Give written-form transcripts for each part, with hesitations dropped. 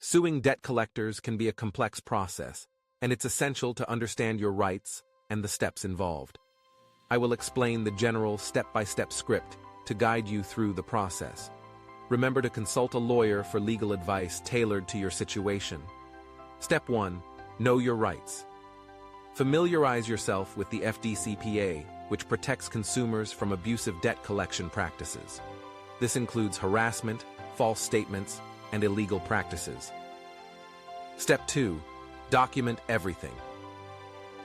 Suing debt collectors can be a complex process, and it's essential to understand your rights and the steps involved. I will explain the general step-by-step script to guide you through the process. Remember to consult a lawyer for legal advice tailored to your situation. Step 1. Know your rights. Familiarize yourself with the FDCPA, which protects consumers from abusive debt collection practices. This includes harassment, false statements, and illegal practices. Step 2. Document everything.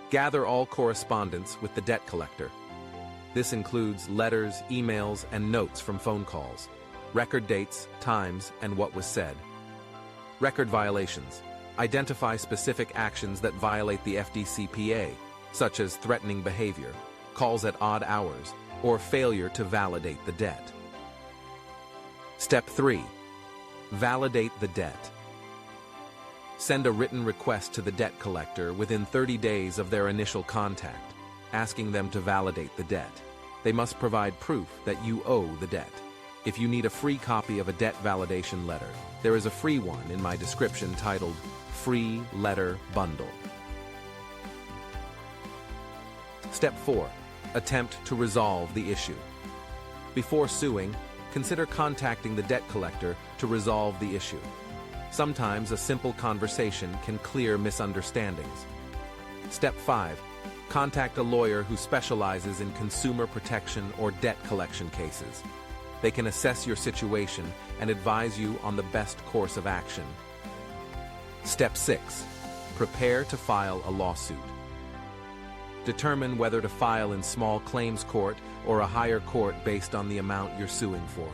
Gather all correspondence with the debt collector. This includes letters, emails, and notes from phone calls. Record dates, times, and what was said. Record violations. Identify specific actions that violate the FDCPA, such as threatening behavior, calls at odd hours, or failure to validate the debt. Step 3. Validate the debt. Send a written request to the debt collector within 30 days of their initial contact, asking them to validate the debt. They must provide proof that you owe the debt. If you need a free copy of a debt validation letter, there is a free one in my description titled Free Letter Bundle. Step 4. Attempt to resolve the issue. Before suing, consider contacting the debt collector to resolve the issue. Sometimes a simple conversation can clear misunderstandings. Step 5. Contact a lawyer who specializes in consumer protection or debt collection cases. They can assess your situation and advise you on the best course of action. Step 6. Prepare to file a lawsuit. Determine whether to file in small claims court or a higher court based on the amount you're suing for.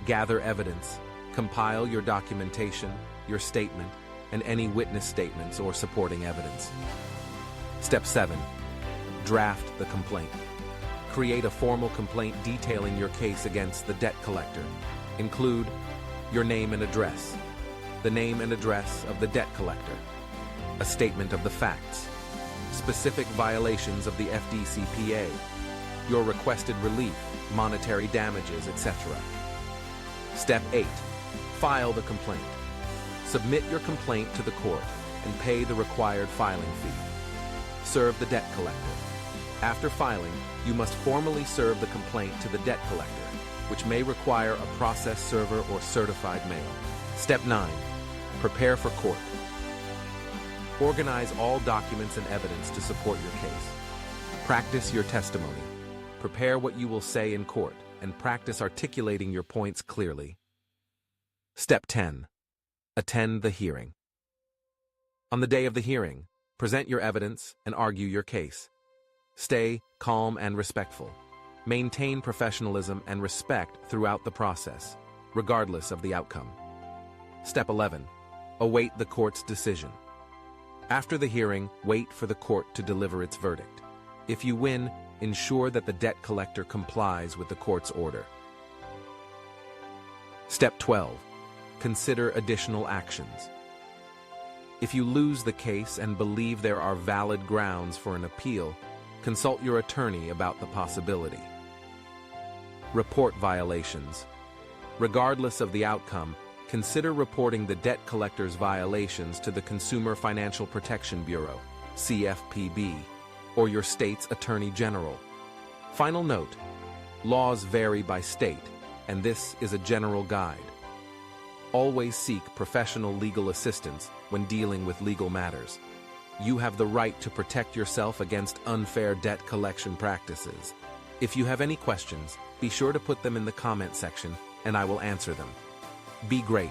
Gather evidence. Compile your documentation, your statement, and any witness statements or supporting evidence. Step 7. Draft the complaint. Create a formal complaint detailing your case against the debt collector. Include your name and address, the name and address of the debt collector, a statement of the facts, specific violations of the FDCPA, your requested relief, monetary damages, etc. Step 8. File the complaint. Submit your complaint to the court and pay the required filing fee. Serve the debt collector. After filing, you must formally serve the complaint to the debt collector, which may require a process server or certified mail. Step 9. Prepare for court. Organize all documents and evidence to support your case. Practice your testimony. Prepare what you will say in court and practice articulating your points clearly. Step 10. Attend the hearing. On the day of the hearing, present your evidence and argue your case. Stay calm and respectful. Maintain professionalism and respect throughout the process, regardless of the outcome. Step 11. Await the court's decision. After the hearing, wait for the court to deliver its verdict. If you win, ensure that the debt collector complies with the court's order. Step 12. Consider additional actions. If you lose the case and believe there are valid grounds for an appeal, consult your attorney about the possibility. Report violations. Regardless of the outcome, consider reporting the debt collector's violations to the Consumer Financial Protection Bureau, CFPB, or your state's Attorney General. Final note: laws vary by state, and this is a general guide. Always seek professional legal assistance when dealing with legal matters. You have the right to protect yourself against unfair debt collection practices. If you have any questions, be sure to put them in the comment section and I will answer them. Be great.